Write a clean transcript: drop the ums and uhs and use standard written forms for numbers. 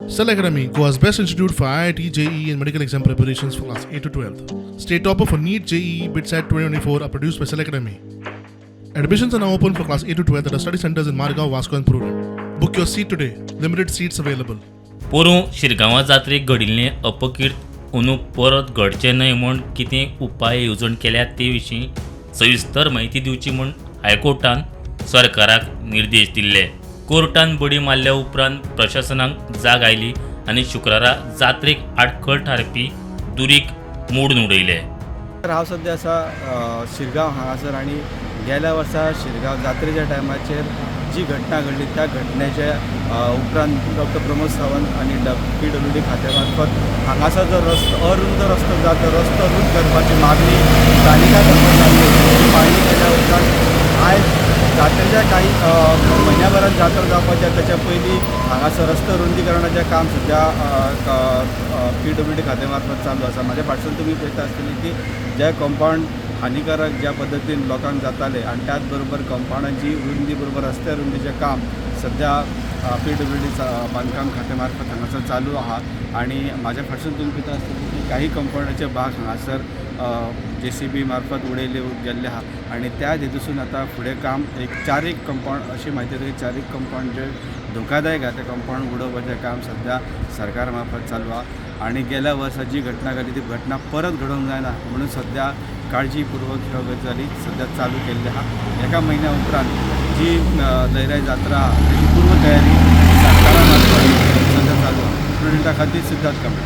Cell Academy, Goa's best institute for IIT, JEE and medical exam preparations for class 8 to 12th. State topper for NEET, JEE, BITSAT 2024 are produced by Cell Academy. Admissions are now open for class 8 to 12th at our study centers in Margao, Vasco and Purur. Book your seat today. Limited seats available. पोरूं शिरगांवा जात्रेक घडिल्लें अपकीर्त अंदू परत घडचें न्हय म्हूण कितें उपाय येवजण केल्यात ते विशीं सविस्तर म्हायती दिवची म्हूण हायकोर्टान सरकाराक निर्देश दिल्ले. कोर्टान बडी मारल्या उपरांत प्रशासनाक जाग आयली आनी शुक्रारा जात्रेक आडखळ थारपी दुरीक मोडून उडयले. हांव सद्या आसा शिरगांव हांगासर आनी गेल्या वर्सा शिरगांव जात्रेच्या टायमाचेर जी घटना घडली त्या घटनेच्या उपरांत डॉक्टर प्रमोद सावंत आनी PWD खात्या मार्फत हांगासर जो रस्तो अरुंद रस्तो जाता रस्तो रूंद करपाची मागणी स्थानिका तर्फे जाल्ली. मागणी केल्या उपरांत आयज जात्रेच्या काही म्हयन्याभरान जात्रा जावपाच्या ताच्या पयलीं हांगासर रस्तो रुंदीकरणाचें काम सद्या PWD खात्या मार्फत चालू आसा. म्हाज्या फाटसून तुमी पळयता आसतलीं की जे कंपाउंड हानिकारक ज्या पद्दतीन लोकांक जाताले आनी त्याच बरोबर कंपाउंडाची रुंदी बरोबर रस्त्या रुंदीचें काम सद्या PWD बांदकाम खात्या मार्फत हांगासर चालू आहा. आनी म्हाज्या फाटसून तुमी पळयता आसतलीं की काही कंपाउंडाचे भाग हांगासर JCB मार्फत उडयले गेल्ले आहा आनी त्या हेतूसून आतां फुडें काम एक 4 कंपाउंड अशी म्हायती येता की 4 कंपाउंड जे धोकादायक आहा ते कंपाउंड उडोवपाचें काम सद्या सरकार मार्फत चालू आहा. आनी गेल्या वर्सा जी घटना घडली ती घटना परत घडोवंक जायना म्हणून सद्या काळजीपूर्वक ह्यो गजाली सद्या चालू केल्ली आहा. एका म्हयन्या उपरांत जी लयराई जात्रा तेजी पूर्व तयारी सरकारा मार्फत सद्या चालू आहा. स्टुडंटा खातीर सिद्धार्थ कांबळे.